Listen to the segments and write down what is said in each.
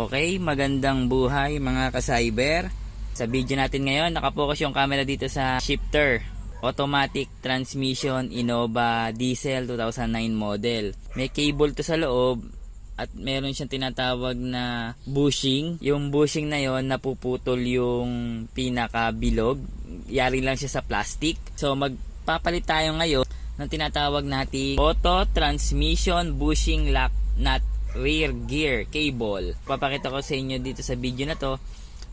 Okay, magandang buhay mga ka-cyber. Sa video natin ngayon, nakapokus yung camera dito sa shifter. Automatic transmission Innova Diesel 2009 model. May cable to sa loob at meron siyang tinatawag na bushing. Yung bushing na yon napuputol yung pinaka-bilog. Yari lang siya sa plastic. So magpapalit tayo ngayon ng tinatawag nating auto transmission bushing lock nut rear gear cable. Papakita ko sa inyo dito sa video na to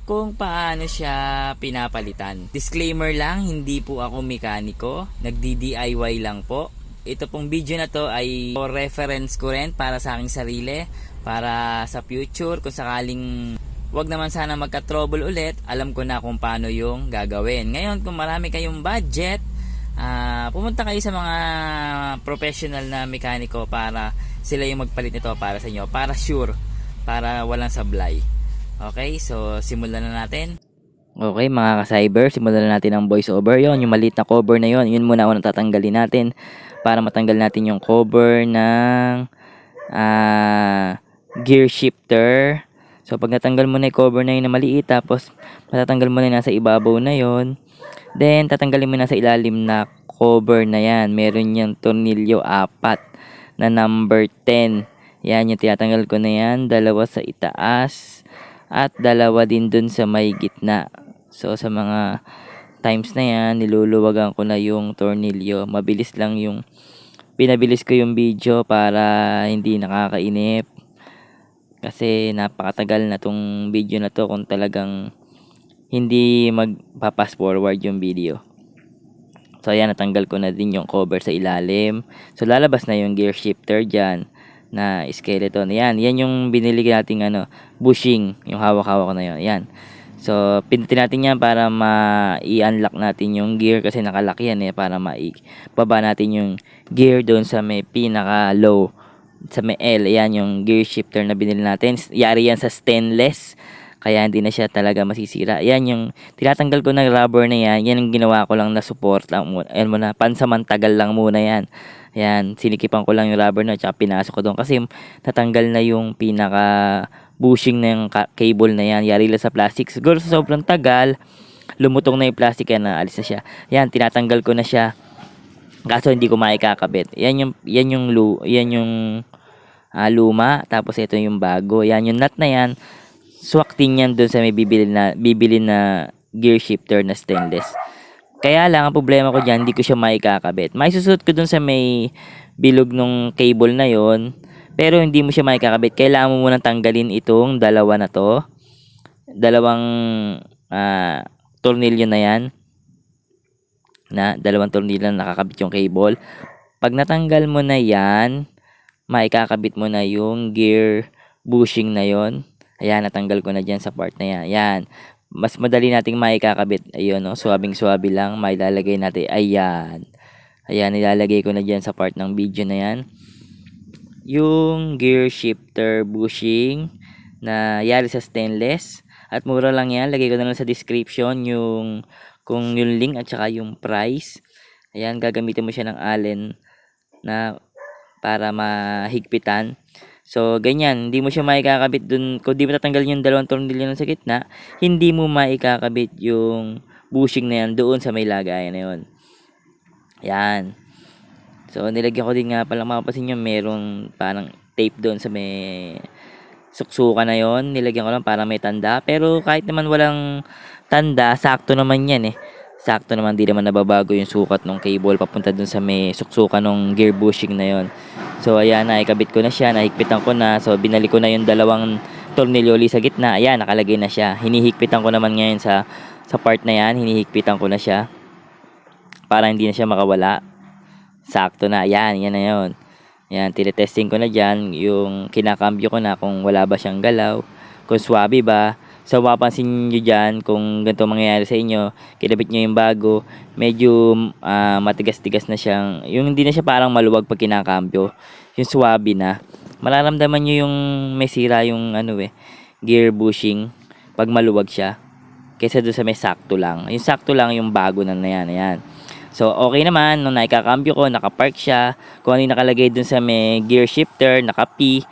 kung paano siya pinapalitan. Disclaimer lang, hindi po ako mekaniko, nagdi-DIY lang po. Ito pong video na to ay for reference ko rin para sa aking sarili, para sa future kung sakaling wag naman sana magka-trouble ulit, alam ko na kung paano yung gagawin. Ngayon, kung marami kayong budget, pumunta kayo sa mga professional na mekaniko para sila yung magpalit nito para sa inyo, para sure, para walang sablay. Okay, so simulan na natin. Okay mga ka-cyber, simulan na natin ang voice over. Yon, yung maliit na cover na yon, yun muna unang tatanggalin natin para matanggal natin yung cover ng gear shifter. So pag natanggal mo na yung cover na yun na maliit, tapos matatanggal mo na yung nasa ibabaw na yon, then tatanggalin mo na sa ilalim na cover na yan. Meron yung tornilyo 4 na number 10. Yan yung tinatanggal ko na yan. Dalawa sa itaas at dalawa din dun sa may gitna. So sa mga times na yan, niluluwagan ko na yung tornilyo. Mabilis lang yung pinabilis ko yung video para hindi nakakainip. Kasi napakatagal na tong video na to kung talagang hindi magpa-fast forward yung video. So ayan, natanggal ko na din yung cover sa ilalim. So lalabas na yung gear shifter dyan na skeleton. Yan yung binili nating bushing, yung hawak-hawak ko na yun. Yan. So pindutin natin yan para i-unlock natin yung gear kasi nakalock yan para baba natin yung gear doon sa may pinaka low, sa may L. Yan yung gear shifter na binili natin. Yari yan sa stainless, kaya hindi na siya talaga masisira. Yan yung tinatanggal ko ng rubber na yan. Yan yung ginawa ko lang na support lang muna. Ayan muna, pansamantagal lang muna yan. Yan, sinikipan ko lang yung rubber na tsaka pinasok ko doon kasi natanggal na yung pinaka bushing na yung cable na yan. Yari lang sa plastic. Siguro sa sobrang tagal, lumutong na yung plastic yan, naalis na siya. Yan, tinatanggal ko na siya. Kaso hindi ko maikakabit. Yan yung luma, tapos ito yung bago. Yan yung nut na yan. Swak din yan doon sa may bibili na gear shifter na stainless. Kaya lang, ang problema ko dyan, hindi ko siya maikakabit. May susunod ko doon sa may bilog nung cable na yon, pero hindi mo siya maikakabit. Kailangan mo munang tanggalin itong dalawa na to. Dalawang tornilyo na yan. Dalawang tornilyo na nakakabit yung cable. Pag natanggal mo na yan, maikakabit mo na yung gear bushing na yon. Ayan, natanggal ko na dyan sa part na yan. Ayan. Mas madali nating maikakabit. Ayun, suwabing-suwabi lang. Mailalagay natin. Ayan. Ayan, ilalagay ko na dyan sa part ng video na yan. Yung gear shifter bushing na yari sa stainless. At mura lang yan. Lagay ko na lang sa description kung yung link at saka yung price. Ayan, gagamitin mo siya ng Allen na para mahigpitan. So, ganyan. Hindi mo siya maikakabit dun. Kung di mo tatanggalin yung dalawang tornilyo sa gitna, hindi mo maikakabit yung bushing na yan doon sa may lagayan na yun. Yan. So, nilagyan ko din nga pala, mapapansin nyo, merong parang tape doon sa may suksukan na yon. Nilagyan ko lang para may tanda. Pero kahit naman walang tanda, sakto naman yan Sakto naman, di naman nababago yung sukat ng cable papunta dun sa may suksukan ng gear bushing na yon. So ayan, naikabit ko na siya, nahigpitan ko na. So binalik ko na yung dalawang tornilyo sa gitna. Ayan, nakalagay na siya. Hinihigpitan ko naman ngayon sa part na yan. Hinihigpitan ko na siya para hindi na siya makawala. Sakto na. Ayan, yan na yun. Ayan, tinetesting ko na dyan. Yung kinakambyo ko na kung wala ba siyang galaw, kung swabe ba. So mapapansin nyo dyan kung ganito mangyayari sa inyo, kinabit nyo yung bago, medyo matigas-tigas na siyang, yung hindi na siya parang maluwag pag kinakambyo, yung swabe na. Mararamdaman nyo yung may sira yung gear bushing pag maluwag siya, kaysa doon sa may sakto lang. Yung sakto lang yung bago na yan, ayan. So okay naman, nung naikakambyo ko, nakapark siya, kung ano yung nakalagay doon sa may gear shifter, naka-P,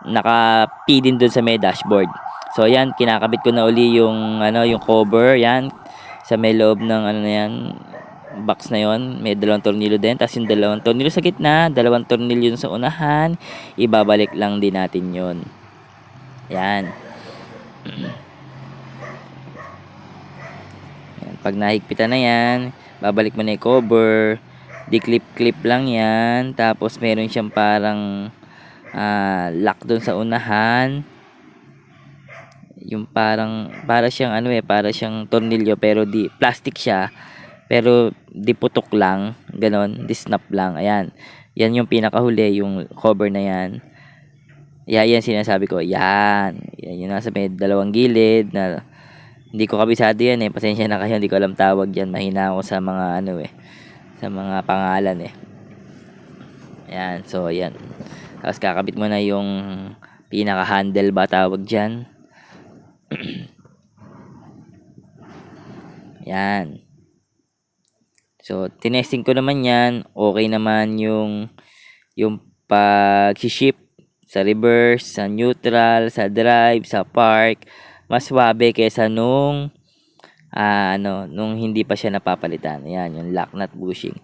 naka-P din dun sa may dashboard. So ayan, kinakabit ko na uli yung yung cover, yan sa may loob ng ano na yan, box na yon. May dalawang tornilyo din, tapos yung dalawang tornilyo sa gitna, dalawang tornilyo sa unahan, ibabalik lang din natin yon. Yan. Yan. Pag nahigpitan na yan, babalik mo na yung cover, di-clip-clip lang yan, tapos meron siyang parang lock doon sa unahan, yung para siyang para siyang tornilyo pero di plastic siya, pero di putok lang, ganon, di snap lang. Ayan, yan yung pinakahuli, yung cover na yan. Yan sinasabi ko, yan yung nasa may dalawang gilid na hindi ko kabisado yan pasensya na kayo, hindi ko alam tawag yan, mahina ako sa mga sa mga pangalan Ayan, so yan, tapos kakabit mo na yung pinaka handle ba tawag dyan. Yan. So, tinesting ko naman yan. Okay naman yung pag-shift sa reverse, sa neutral, sa drive, sa park. Mas swabe kaysa nung hindi pa siya napapalitan. Ayan, yung lock nut bushing.